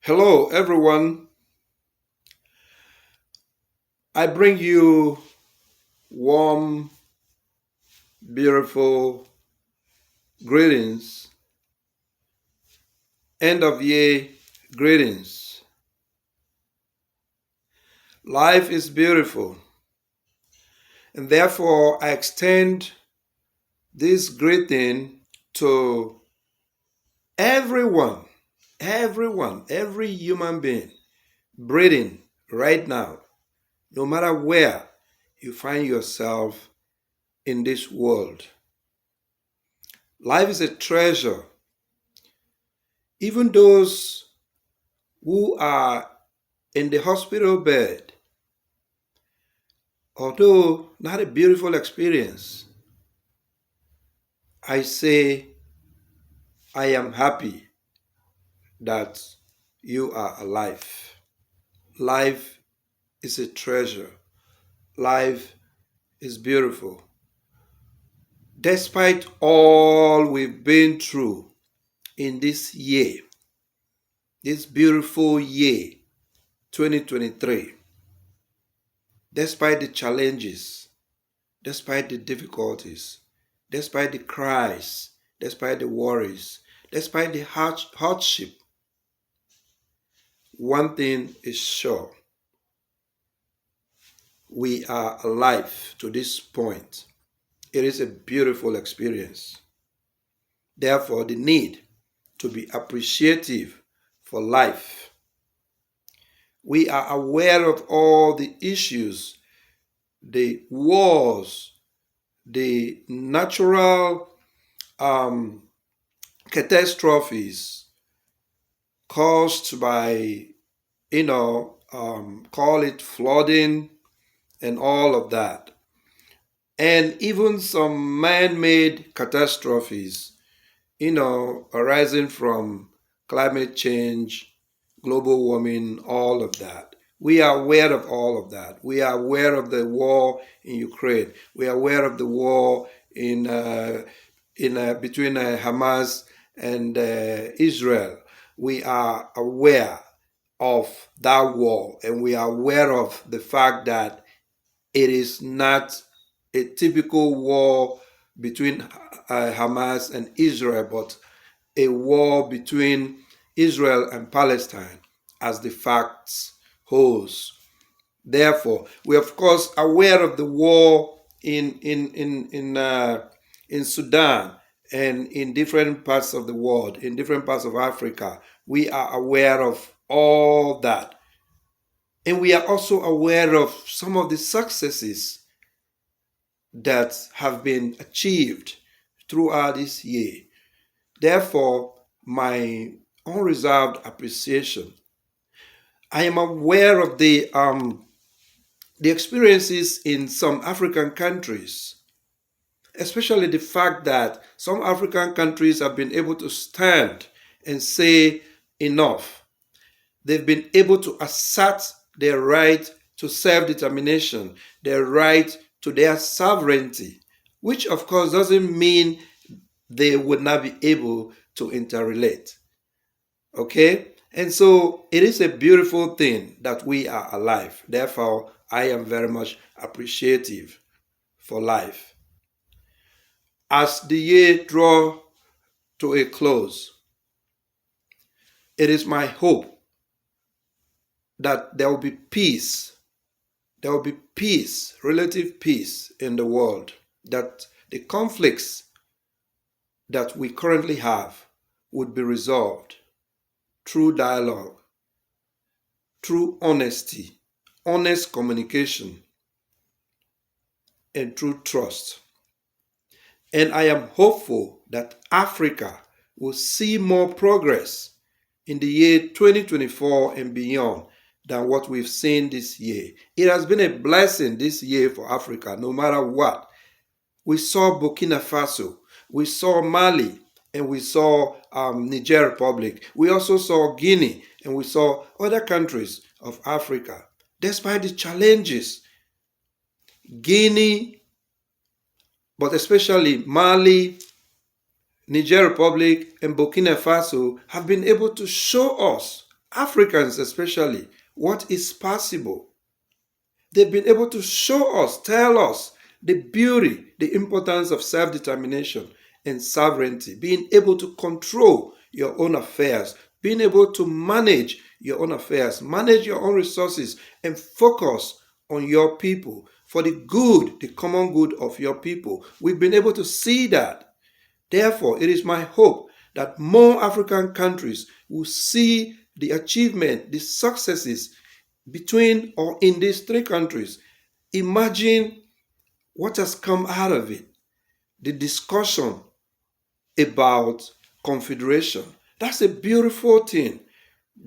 Hello, everyone. I bring you warm, beautiful greetings, end of year greetings. Life is beautiful, and therefore I extend this greeting to everyone, every human being breathing right now, no matter where you find yourself in this world. Life is a treasure. Even those who are in the hospital bed, although not a beautiful experience, I say I am happy that you are alive. Life is a treasure. Life is beautiful. Despite all we've been through in this year, this beautiful year, 2023, despite the challenges, despite the difficulties, despite the cries, despite the worries, despite the hardship, one thing is sure. We are alive to this point. It is a beautiful experience. Therefore, the need to be appreciative for life. We are aware of all the issues, the wars, the natural catastrophes caused by, call it flooding and all of that. And even some man-made catastrophes, arising from climate change, global warming, all of that. We are aware of all of that. We are aware of the war in Ukraine. We are aware of the war in between Hamas and Israel. We are aware of that war, and we are aware of the fact that it is not a typical war between Hamas and Israel, but a war between Israel and Palestine, as the facts holds. Therefore, we are of course aware of the war in Sudan and in different parts of the world, in different parts of Africa. We are aware of all that. And we are also aware of some of the successes that have been achieved throughout this year. Therefore, my unreserved appreciation. I am aware of the experiences in some African countries, especially the fact that some African countries have been able to stand and say enough. They've been able to assert their right to self-determination, their right to their sovereignty, which of course doesn't mean they would not be able to interrelate. Okay? And so it is a beautiful thing that we are alive. Therefore, I am very much appreciative for life. As the year draws to a close, it is my hope that there will be peace. There will be peace, relative peace in the world, that the conflicts that we currently have would be resolved through dialogue, through honesty, honest communication, and through trust. And I am hopeful that Africa will see more progress in the year 2024 and beyond than what we've seen this year. It has been a blessing this year for Africa, no matter what. We saw Burkina Faso, we saw Mali, and we saw Niger Republic. We also saw Guinea, and we saw other countries of Africa. Despite the challenges, Guinea, but especially Mali, Niger Republic, and Burkina Faso have been able to show us Africans especially, what is possible. They've been able to show us, tell us the beauty, the importance of self-determination and sovereignty, being able to control your own affairs, being able to manage your own affairs, manage your own resources, and focus on your people for the good, the common good of your people. We've been able to see that. Therefore, it is my hope that more African countries will see the achievement, the successes between or in these three countries. Imagine what has come out of it. The discussion about confederation. That's a beautiful thing.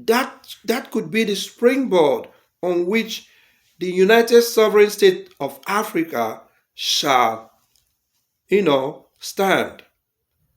That could be the springboard on which the United Sovereign State of Africa shall, stand.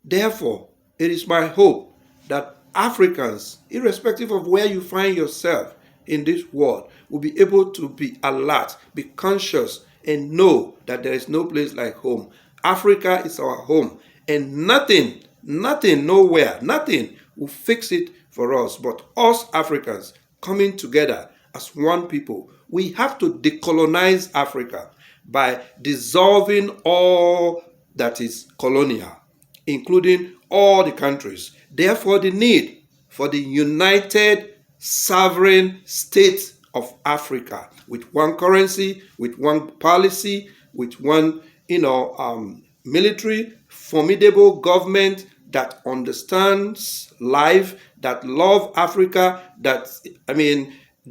Therefore, it is my hope that Africans, irrespective of where you find yourself in this world, will be able to be alert, be conscious, and know that there is no place like home. Africa is our home, and nothing, nowhere, nothing will fix it for us but us Africans coming together as one people. We have to decolonize Africa by dissolving all that is colonial, including all the countries. Therefore, the need for the United Sovereign State of Africa with one currency, with one policy, with one, military, formidable government that understands life, that love Africa,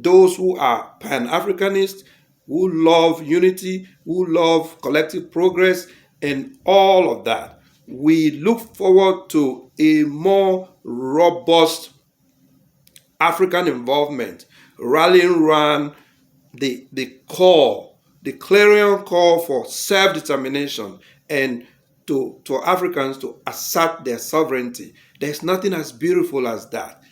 those who are Pan-Africanists, who love unity, who love collective progress, and all of that. We look forward to a more robust African involvement, rallying around the call, the clarion call for self-determination and to Africans to assert their sovereignty. There's nothing as beautiful as that.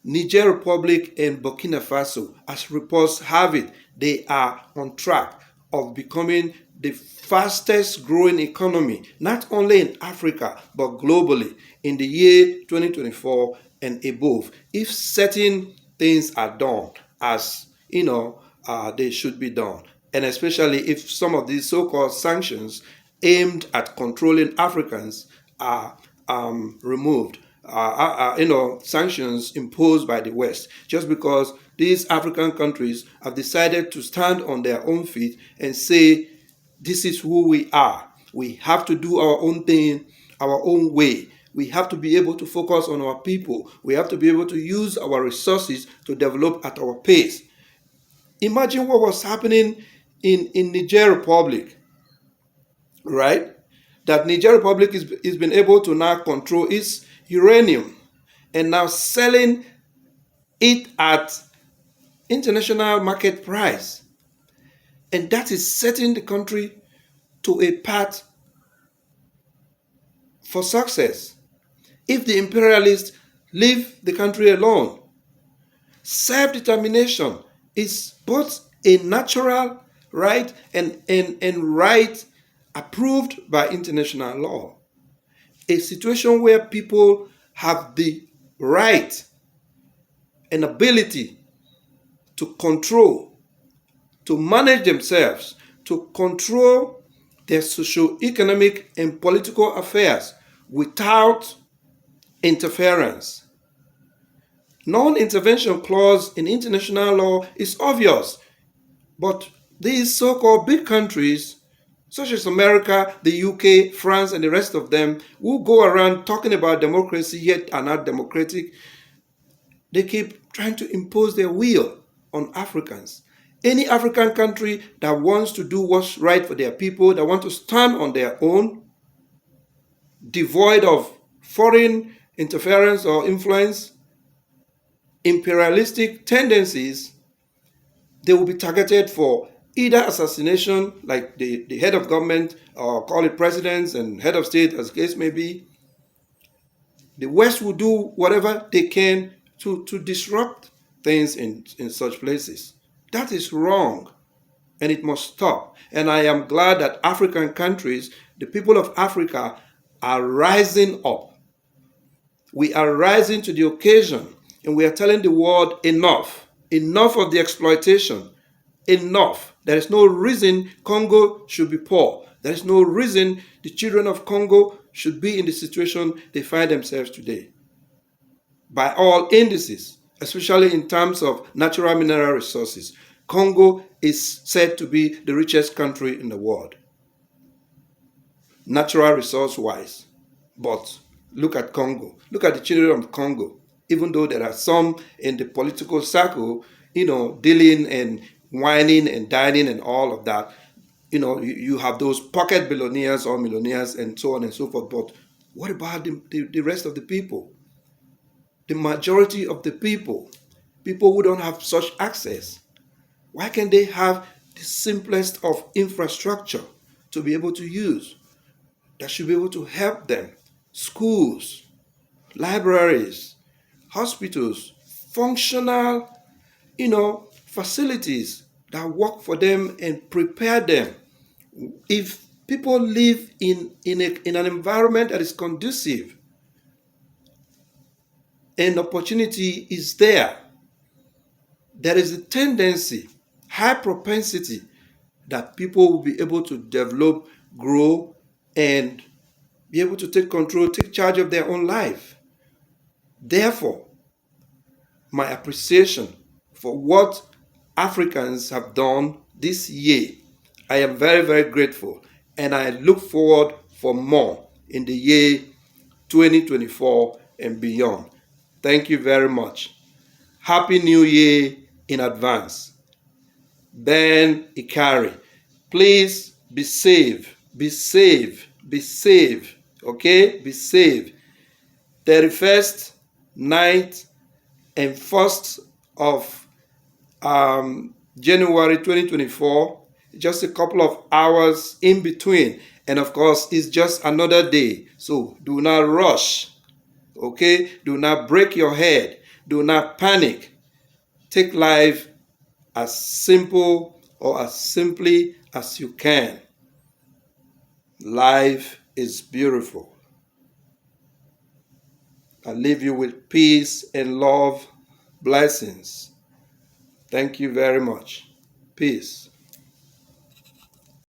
Niger Republic and Burkina Faso, as reports have it, they are on track of becoming the fastest growing economy, not only in Africa, but globally in the year 2024 and above, if certain things are done as, they should be done. And especially if some of these so-called sanctions aimed at controlling Africans are removed. Sanctions imposed by the West, just because these African countries have decided to stand on their own feet and say, this is who we are. We have to do our own thing, our own way. We have to be able to focus on our people. We have to be able to use our resources to develop at our pace. Imagine what was happening in Niger Republic, right? That Niger Republic is been able to now control its uranium and now selling it at international market price. And that is setting the country to a path for success. If the imperialists leave the country alone, self-determination is both a natural right and right approved by international law. A situation where people have the right and ability to control, to manage themselves, to control their socio-economic and political affairs without interference. Non-intervention clause in international law is obvious, but these so-called big countries, such as America, the UK, France, and the rest of them, who go around talking about democracy yet are not democratic, they keep trying to impose their will on Africans. Any African country that wants to do what's right for their people, that want to stand on their own, devoid of foreign interference or influence, imperialistic tendencies, they will be targeted for either assassination, like the head of government, or call it presidents and head of state, as the case may be. The West will do whatever they can to disrupt things in such places. That is wrong, and it must stop. And I am glad that African countries, the people of Africa, are rising up. We are rising to the occasion And we are telling the world enough. Enough of the exploitation. Enough. There is no reason Congo should be poor. There is no reason the children of Congo should be in the situation they find themselves today. By all indices, especially in terms of natural mineral resources, Congo is said to be the richest country in the world, natural resource wise. But look at Congo. Look at the children of Congo. Even though there are some in the political circle, dealing and whining and dining and all of that, you have those pocket billionaires or millionaires and so on and so forth. But what about the rest of the people? The majority of the people who don't have such access, why can't they have the simplest of infrastructure to be able to use that should be able to help them? Schools, libraries, hospitals, functional, facilities that work for them and prepare them. If people live in an environment that is conducive and opportunity is there is a tendency, high propensity, that people will be able to develop, grow, and be able to take control, take charge of their own life. Therefore, my appreciation for what Africans have done this year, I am very, very grateful, and I look forward for more in the year 2024 and beyond. Thank you very much. Happy New Year in advance. Ben Ikari, please be safe, be safe, be safe, okay? Be safe. 31st, 9th, and 1st of January 2024, just a couple of hours in between. And of course, it's just another day. So do not rush, okay? Do not break your head. Do not panic. Take life as simple or as simply as you can. Life is beautiful. I leave you with peace and love, blessings. Thank you very much. Peace.